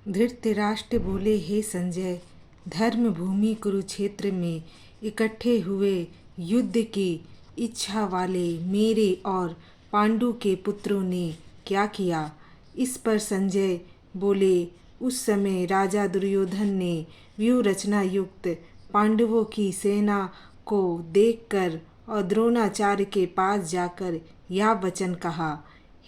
धृतराष्ट्र बोले, हे संजय, धर्म भूमि कुरुक्षेत्र में इकट्ठे हुए युद्ध की इच्छा वाले मेरे और पांडु के पुत्रों ने क्या किया। इस पर संजय बोले, उस समय राजा दुर्योधन ने व्यूह रचना युक्त पांडवों की सेना को देखकर और द्रोणाचार्य के पास जाकर यह वचन कहा,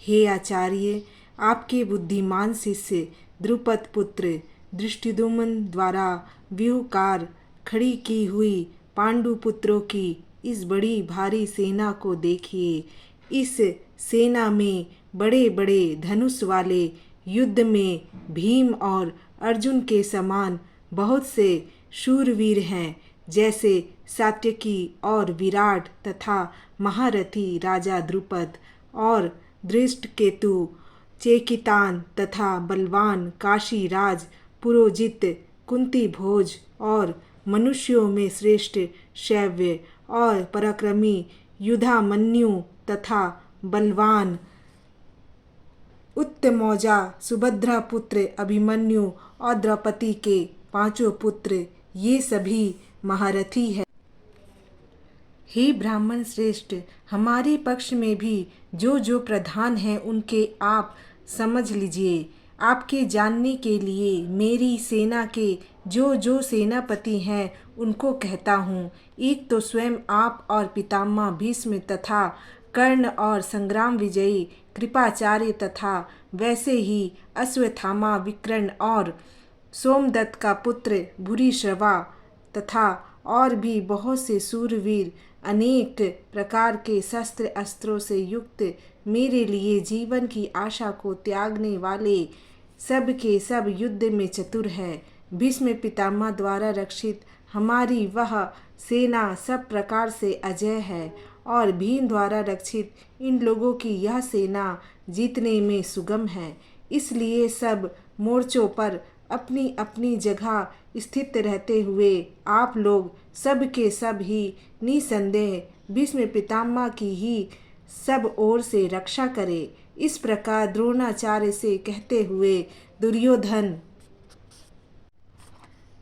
हे आचार्य, आपके बुद्धिमान शिष्य द्रुपद पुत्र धृष्टद्युम्न द्वारा व्यूहकार खड़ी की हुई पांडु पुत्रों की इस बड़ी भारी सेना को देखिए। इस सेना में बड़े बड़े धनुष वाले युद्ध में भीम और अर्जुन के समान बहुत से शूरवीर हैं, जैसे सात्यकी और विराट तथा महारथी राजा द्रुपद और धृष्टकेतु, चेकितान तथा बलवान काशीराज पुरोजित, कुंती भोज और मनुष्यों में श्रेष्ठ शैव्य और पराक्रमी युधामन्यु तथा बलवान उत्तमौजा सुभद्रा पुत्र अभिमन्यु और द्रौपदी के पांचों पुत्र, ये सभी महारथी हैं। हे ब्राह्मण श्रेष्ठ, हमारे पक्ष में भी जो जो प्रधान हैं उनके आप समझ लीजिए। आपके जानने के लिए मेरी सेना के जो जो सेनापति हैं उनको कहता हूँ। एक तो स्वयं आप और पितामह भीष्म तथा कर्ण और संग्राम विजयी कृपाचार्य तथा वैसे ही अश्वत्थामा विकर्ण और सोमदत्त का पुत्र भूरिश्रवा तथा और भी बहुत से सूरवीर अनेक प्रकार के शस्त्र अस्त्रों से युक्त मेरे लिए जीवन की आशा को त्यागने वाले सब के सब युद्ध में चतुर है। भीष्म पितामह द्वारा रक्षित हमारी वह सेना सब प्रकार से अजय है और भीम द्वारा रक्षित इन लोगों की यह सेना जीतने में सुगम है। इसलिए सब मोर्चों पर अपनी अपनी जगह स्थित रहते हुए आप लोग सब के सब ही निसंदेह भीष्म पितामह की ही सब ओर से रक्षा करे। इस प्रकार द्रोणाचार्य से कहते हुए दुर्योधन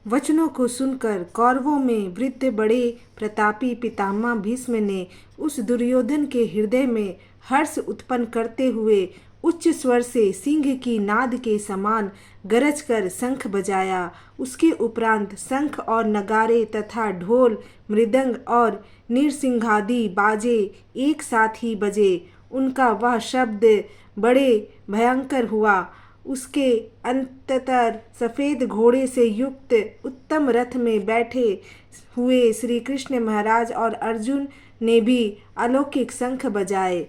वचनों को सुनकर कौरवों में वृद्ध बड़े प्रतापी पितामह भीष्म ने उस दुर्योधन के हृदय में हर्ष उत्पन्न करते हुए उच्च स्वर से सिंह की नाद के समान गरज कर शंख बजाया। उसके उपरांत शंख और नगारे तथा ढोल मृदंग और निरसिंहादि बाजे एक साथ ही बजे। उनका वह शब्द बड़े भयंकर हुआ। उसके अंततर सफ़ेद घोड़े से युक्त उत्तम रथ में बैठे हुए श्री कृष्ण महाराज और अर्जुन ने भी अलौकिक शंख बजाए।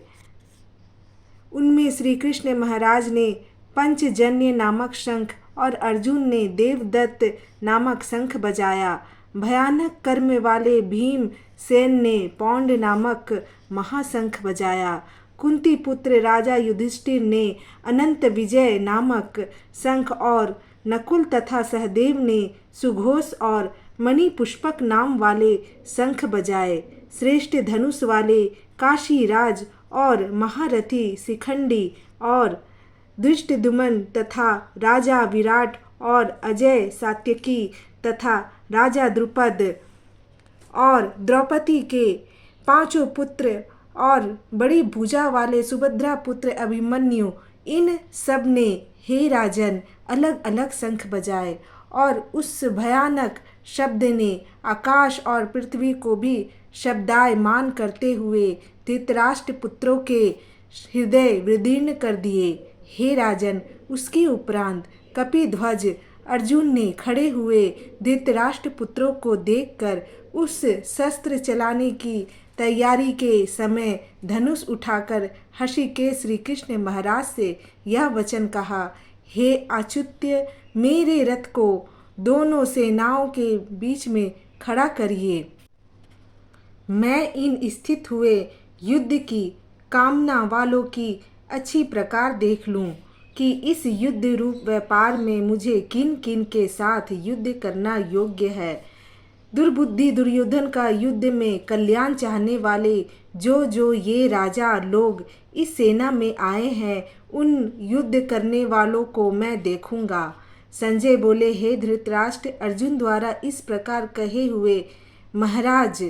उनमें श्री कृष्ण महाराज ने पंचजन्य नामक शंख और अर्जुन ने देवदत्त नामक शंख बजाया। भयानक कर्म वाले भीम सेन ने पौंड नामक महाशंख बजाया। कुंती पुत्र राजा युधिष्ठिर ने अनंत विजय नामक शंख और नकुल तथा सहदेव ने सुघोष और मणि पुष्पक नाम वाले शंख बजाए। श्रेष्ठ धनुष वाले काशीराज और महारथी शिखंडी और धृष्टद्युम्न तथा राजा विराट और अजय सात्यकी तथा राजा द्रुपद और द्रौपदी के पांचों पुत्र और बड़ी भुजा वाले सुभद्रा पुत्र अभिमन्यु, इन सब ने हे राजन अलग अलग शंख बजाए और उस भयानक शब्द ने आकाश और पृथ्वी को भी शब्दायमान करते हुए धृतराष्ट्र पुत्रों के हृदय विदीर्ण कर दिए। हे राजन, उसके उपरांत कपिध्वज अर्जुन ने खड़े हुए धृतराष्ट्र पुत्रों को देखकर उस शस्त्र चलाने की तैयारी के समय धनुष उठाकर हर्षिकेश श्री कृष्ण महाराज से यह वचन कहा, हे अच्युत्य, मेरे रथ को दोनों सेनाओं के बीच में खड़ा करिए। मैं इन स्थित हुए युद्ध की कामना वालों की अच्छी प्रकार देख लूं कि इस युद्ध रूप व्यापार में मुझे किन किन के साथ युद्ध करना योग्य है। दुर्बुद्धि दुर्योधन का युद्ध में कल्याण चाहने वाले जो जो ये राजा लोग इस सेना में आए हैं, उन युद्ध करने वालों को मैं देखूंगा। संजय बोले, हे धृतराष्ट्र, अर्जुन द्वारा इस प्रकार कहे हुए महाराज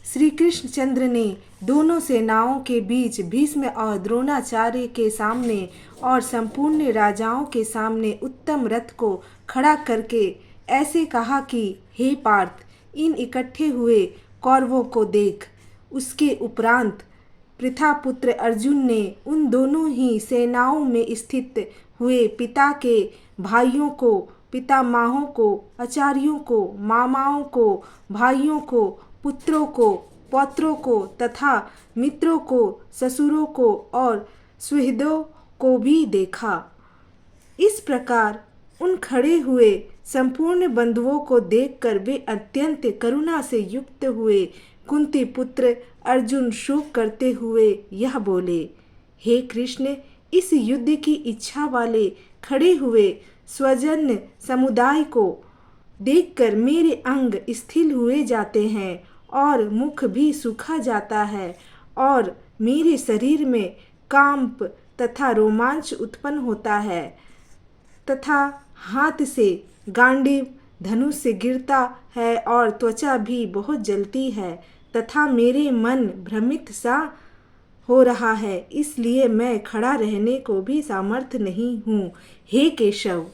श्री कृष्णचंद्र ने दोनों सेनाओं के बीच भीष्म और द्रोणाचार्य के सामने और संपूर्ण राजाओं के सामने उत्तम रथ को खड़ा करके ऐसे कहा कि हे पार्थ, इन इकट्ठे हुए कौरवों को देख। उसके उपरांत पृथापुत्र अर्जुन ने उन दोनों ही सेनाओं में स्थित हुए पिता के भाइयों को, पितामहों को, आचार्यों को, मामाओं को, भाइयों को, पुत्रों को, पौत्रों को तथा मित्रों को, ससुरों को और सुहृदों को भी देखा। इस प्रकार उन खड़े हुए संपूर्ण बंधुओं को देखकर वे अत्यंत करुणा से युक्त हुए। कुंती पुत्र अर्जुन शोक करते हुए यह बोले, हे कृष्ण, इस युद्ध की इच्छा वाले खड़े हुए स्वजन समुदाय को देखकर मेरे अंग स्थिर हुए जाते हैं और मुख भी सूखा जाता है और मेरे शरीर में कांप तथा रोमांच उत्पन्न होता है तथा हाथ से गांडीव धनुष से गिरता है और त्वचा भी बहुत जलती है तथा मेरे मन भ्रमित सा हो रहा है, इसलिए मैं खड़ा रहने को भी सामर्थ्य नहीं हूँ। हे केशव,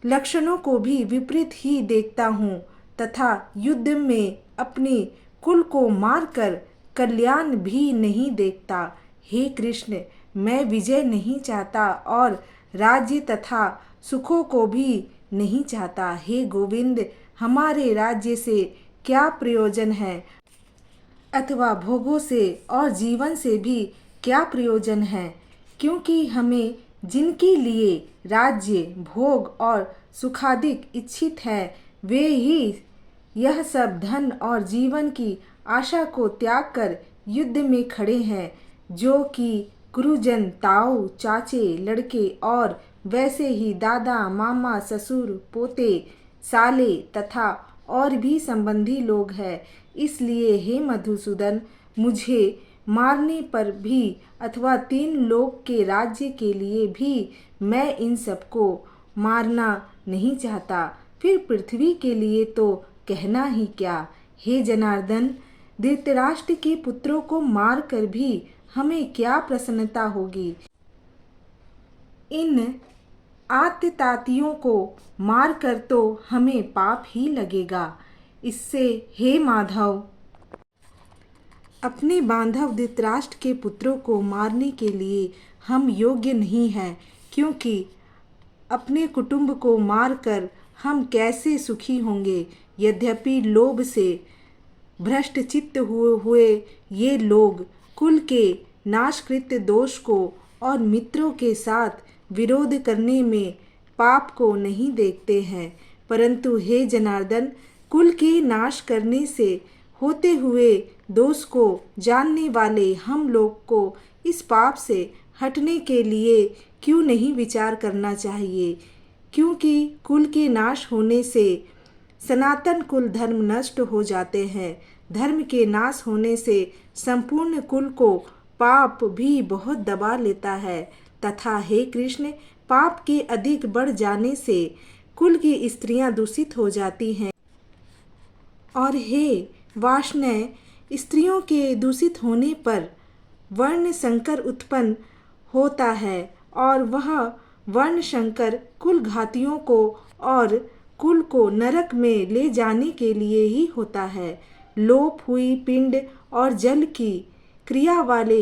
लक्षणों को भी विपरीत ही देखता हूँ तथा युद्ध में अपने कुल को मारकर कल्याण भी नहीं देखता। हे कृष्ण, मैं विजय नहीं चाहता और राज्य तथा सुखों को भी नहीं चाहता। हे गोविंद, हमारे राज्य से क्या प्रयोजन है अथवा भोगों से और जीवन से भी क्या प्रयोजन है, क्योंकि हमें जिनके लिए राज्य, भोग और सुखादिक इच्छित है वे ही यह सब धन और जीवन की आशा को त्याग कर युद्ध में खड़े हैं, जो कि गुरुजन, ताऊ, चाचे, लड़के और वैसे ही दादा, मामा, ससुर, पोते, साले तथा और भी संबंधी लोग हैं। इसलिए हे मधुसूदन, मुझे मारने पर भी अथवा 3 लोक के राज्य के लिए भी मैं इन सबको मारना नहीं चाहता। फिर पृथ्वी के लिए तो कहना ही क्या। हे जनार्दन, धृतराष्ट्र के पुत्रों को मार कर भी हमें क्या प्रसन्नता होगी। इन आततातियों को मार कर तो हमें पाप ही लगेगा। इससे हे माधव, अपने बांधव धृतराष्ट्र के पुत्रों को मारने के लिए हम योग्य नहीं हैं, क्योंकि अपने कुटुंब को मारकर हम कैसे सुखी होंगे। यद्यपि लोभ से भ्रष्ट चित्त हुए ये लोग कुल के नाशकृत दोष को और मित्रों के साथ विरोध करने में पाप को नहीं देखते हैं, परंतु हे जनार्दन, कुल के नाश करने से होते हुए दोष को जानने वाले हम लोग को इस पाप से हटने के लिए क्यों नहीं विचार करना चाहिए, क्योंकि कुल के नाश होने से सनातन कुल धर्म नष्ट हो जाते हैं। धर्म के नाश होने से संपूर्ण कुल को पाप भी बहुत दबा लेता है तथा हे कृष्ण, पाप के अधिक बढ़ जाने से कुल की स्त्रियां दूषित हो जाती हैं और हे वाष्णेय, स्त्रियों के दूषित होने पर वर्ण संकर उत्पन्न होता है और वह वर्ण संकर कुल घातियों को और कुल को नरक में ले जाने के लिए ही होता है। लोप हुई पिंड और जल की क्रिया वाले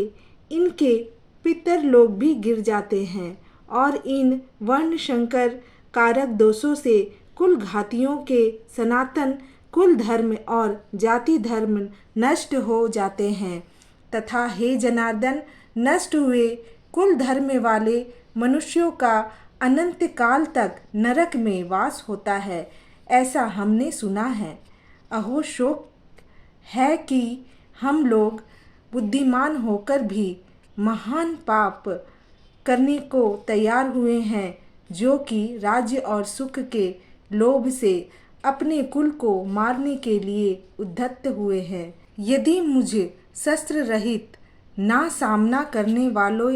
इनके पितर लोग भी गिर जाते हैं और इन वर्ण संकर कारक दोषों से कुल घातियों के सनातन कुल धर्म और जाति धर्म नष्ट हो जाते हैं तथा हे जनार्दन, नष्ट हुए कुल धर्म वाले मनुष्यों का अनंत काल तक नरक में वास होता है, ऐसा हमने सुना है। अहो शोक है कि हम लोग बुद्धिमान होकर भी महान पाप करने को तैयार हुए हैं, जो कि राज्य और सुख के लोभ से अपने कुल को मारने के लिए उद्धत हुए हैं। यदि मुझे शस्त्र रहित ना सामना करने वालों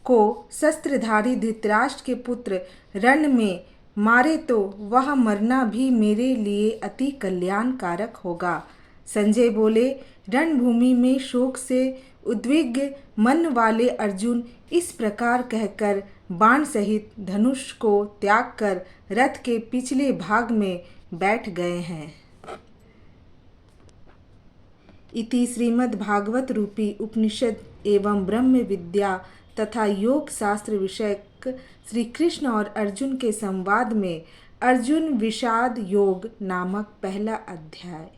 को शस्त्रधारी धृतराष्ट्र के पुत्र रण में मारे तो वह मरना भी मेरे लिए अति कल्याणकारक होगा। संजय बोले, रणभूमि में शोक से उद्विग्न मन वाले अर्जुन इस प्रकार कहकर बाण सहित धनुष को त्याग कर रथ के पिछले भाग में बैठ गए हैं। इति श्रीमद्भागवत रूपी उपनिषद एवं ब्रह्म विद्या तथा योग शास्त्र विषयक श्री कृष्ण और अर्जुन के संवाद में अर्जुन विषाद योग नामक पहला अध्याय।